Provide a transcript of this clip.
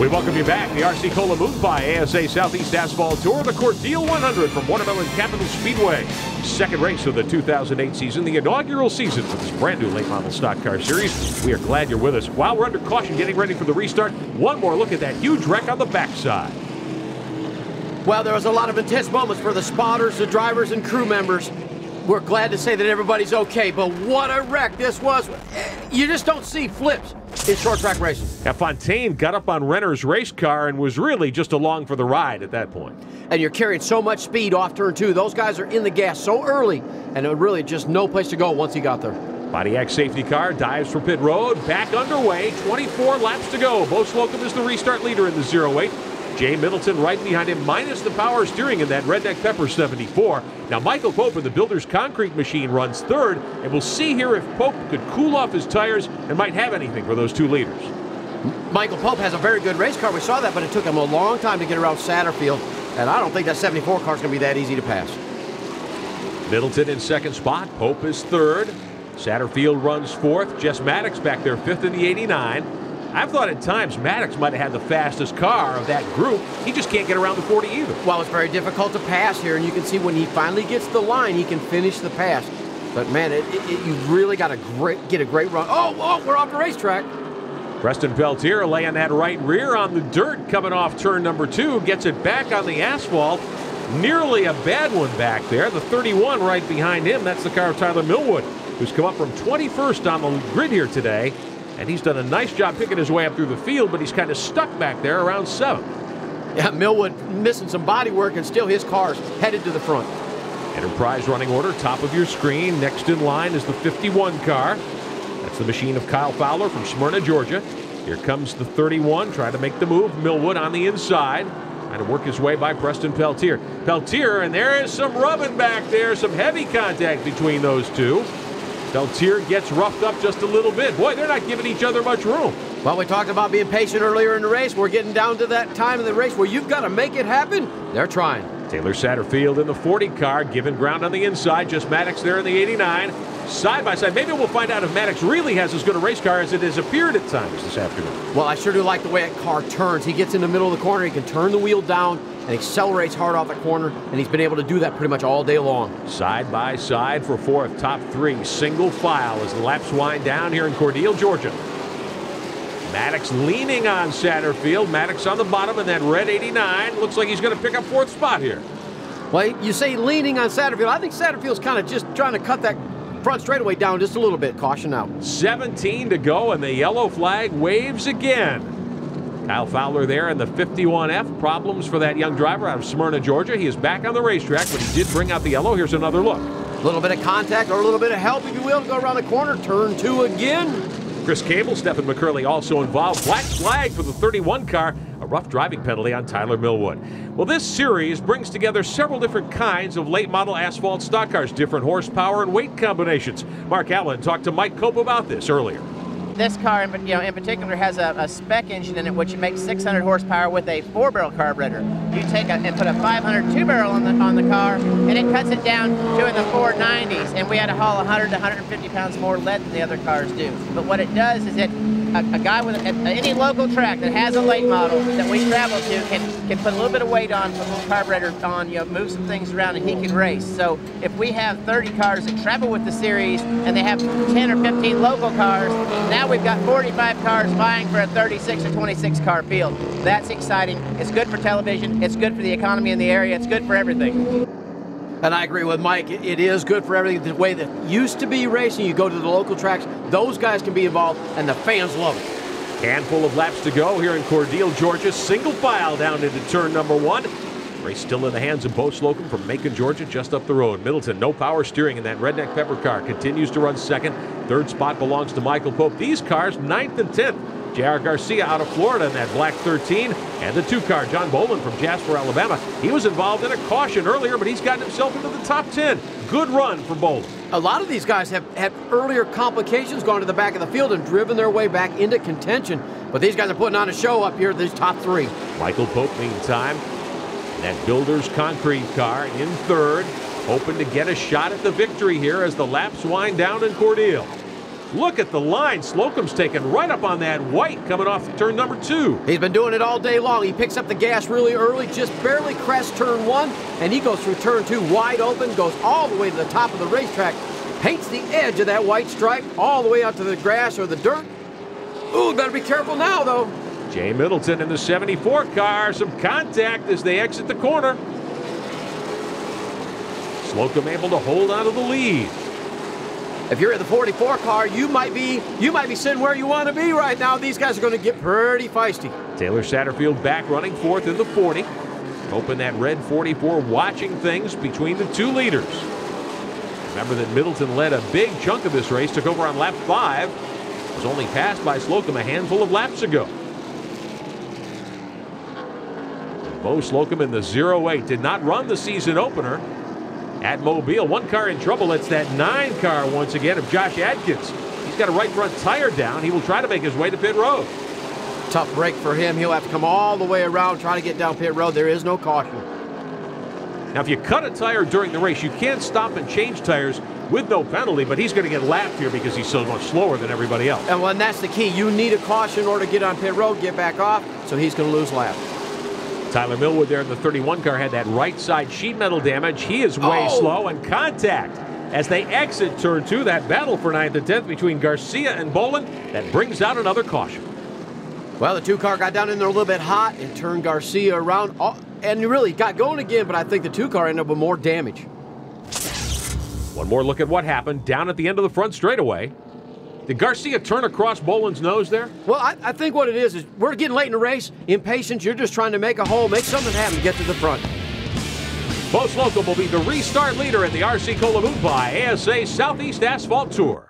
We welcome you back. The RC Cola Move by ASA Southeast Asphalt Tour, the Cordel 100 from Watermelon Capital Speedway. Second race of the 2008 season, the inaugural season for this brand new late model stock car series. We are glad you're with us. While we're under caution getting ready for the restart, one more look at that huge wreck on the backside. Well, there was a lot of intense moments for the spotters, the drivers, and crew members. We're glad to say that everybody's okay, but what a wreck this was. You just don't see flips in short track racing. Now, Fontaine got up on Renner's race car and was really just along for the ride at that point. And you're carrying so much speed off turn two. Those guys are in the gas so early, and it was really just no place to go once he got there. Pontiac safety car dives for pit road, back underway, 24 laps to go. Bo Slocum is the restart leader in the 08. Jay Middleton right behind him, minus the power steering in that Redneck Pepper 74. Now, Michael Pope in the Builder's Concrete Machine runs third, and we'll see here if Pope could cool off his tires and might have anything for those two leaders. Michael Pope has a very good race car. We saw that, but it took him a long time to get around Satterfield, and I don't think that 74 car is going to be that easy to pass. Middleton in second spot. Pope is third. Satterfield runs fourth. Jess Maddox back there fifth in the 89. I've thought at times Maddox might have had the fastest car of that group. He just can't get around the 40 either. Well, it's very difficult to pass here, and you can see when he finally gets the line, he can finish the pass. But, man, you really got to get a great run. Oh, we're off the racetrack. Preston Peltier laying that right rear on the dirt coming off turn number 2. Gets it back on the asphalt. Nearly a bad one back there. The 31 right behind him. That's the car of Tyler Millwood, who's come up from 21st on the grid here today. And he's done a nice job picking his way up through the field, but he's kind of stuck back there around 7th. Yeah, Millwood missing some body work, and still his car's headed to the front. Enterprise running order, top of your screen. Next in line is the 51 car. That's the machine of Kyle Fowler from Smyrna, Georgia. Here comes the 31, trying to make the move. Millwood on the inside, trying to work his way by Preston Peltier. Peltier, and there is some rubbing back there, some heavy contact between those two. Peltier gets roughed up just a little bit. Boy, they're not giving each other much room. Well, we talked about being patient earlier in the race. We're getting down to that time in the race where you've got to make it happen. They're trying. Taylor Satterfield in the 40 car, giving ground on the inside. Just Maddox there in the 89. Side by side. Maybe we'll find out if Maddox really has as good a race car as it has appeared at times this afternoon. Well, I sure do like the way that car turns. He gets in the middle of the corner. He can turn the wheel down and accelerates hard off the corner, and he's been able to do that pretty much all day long. Side by side for fourth, top three, single file as the laps wind down here in Cordele, Georgia. Maddox leaning on Satterfield. Maddox on the bottom in that red 89. Looks like he's going to pick up fourth spot here. Well, you say leaning on Satterfield. I think Satterfield's kind of just trying to cut that front straightaway down just a little bit. Caution out. 17 to go, and the yellow flag waves again. Kyle Fowler there in the 51F. Problems for that young driver out of Smyrna, Georgia. He is back on the racetrack, but he did bring out the yellow. Here's another look. A little bit of contact or a little bit of help, if you will, to go around the corner. Turn 2 again. Chris Cable, Stephen McCurley also involved. Black flag for the 31 car. A rough driving penalty on Tyler Millwood. Well, this series brings together several different kinds of late model asphalt stock cars, different horsepower and weight combinations. Mark Allen talked to Mike Cope about this earlier. This car, in particular, has a spec engine in it, which makes 600 horsepower with a 4-barrel carburetor. You take and put a 500 2-barrel on the car, and it cuts it down to in the 490s. And we had to haul 100 to 150 pounds more lead than the other cars do. But what it does is a guy with any local track that has a late model that we travel to can put a little bit of weight on, put a little carburetor on, move some things around, and he can race. So if we have 30 cars that travel with the series, and they have 10 or 15 local cars, now we've got 45 cars vying for a 36 or 26 car field. That's exciting. It's good for television. It's good for the economy in the area. It's good for everything. And I agree with Mike. It is good for everything. The way that used to be racing, you go to the local tracks, those guys can be involved, and the fans love it. Handful of laps to go here in Cordele, Georgia. Single file down into turn number 1. Race still in the hands of Bo Slocum from Macon, Georgia, just up the road. Middleton, no power steering in that Redneck Pepper car. Continues to run second. Third spot belongs to Michael Pope. These cars, 9th and 10th. J.R. Garcia out of Florida in that black 13. And the 2-car, John Boland from Jasper, Alabama. He was involved in a caution earlier, but he's gotten himself into the top 10. Good run for Boland. A lot of these guys have had earlier complications, gone to the back of the field and driven their way back into contention. But these guys are putting on a show up here, these top 3. Michael Pope, meantime, that Builder's Concrete car in third, hoping to get a shot at the victory here as the laps wind down in Cordele. Look at the line. Slocum's taken right up on that white coming off turn number 2. He's been doing it all day long. He picks up the gas really early, just barely crests turn 1, and he goes through turn 2 wide open, goes all the way to the top of the racetrack, paints the edge of that white stripe all the way out to the grass or the dirt. Ooh, better be careful now, though. Jay Middleton in the 74 car. Some contact as they exit the corner. Slocum able to hold on to the lead. If you're in the 44 car, you might be sitting where you want to be right now. These guys are going to get pretty feisty. Taylor Satterfield back running 4th in the 40. Open that red 44, watching things between the 2 leaders. Remember that Middleton led a big chunk of this race, took over on lap 5. Was only passed by Slocum a handful of laps ago. Bo Slocum in the 08 did not run the season opener at Mobile. One car in trouble. It's that 9 car once again of Josh Adkins. He's got a right front tire down. He will try to make his way to pit road. Tough break for him. He'll have to come all the way around, try to get down pit road. There is no caution. Now, if you cut a tire during the race, you can't stop and change tires with no penalty, but he's going to get lapped here because he's so much slower than everybody else. And that's the key. You need a caution in order to get on pit road, get back off, so he's going to lose laps. Tyler Millwood there in the 31 car had that right side sheet metal damage. He is way slow, and contact as they exit turn 2. That battle for 9th and 10th between Garcia and Bolin, that brings out another caution. Well, the 2 car got down in there a little bit hot and turned Garcia around, and really got going again, but I think the 2 car ended up with more damage. One more look at what happened down at the end of the front straightaway. Did Garcia turn across Bolin's nose there? Well, I think what it is we're getting late in the race. Impatience, you're just trying to make a hole, make something happen to get to the front. Bo Slocum will be the restart leader in the RC Colamupai ASA Southeast Asphalt Tour.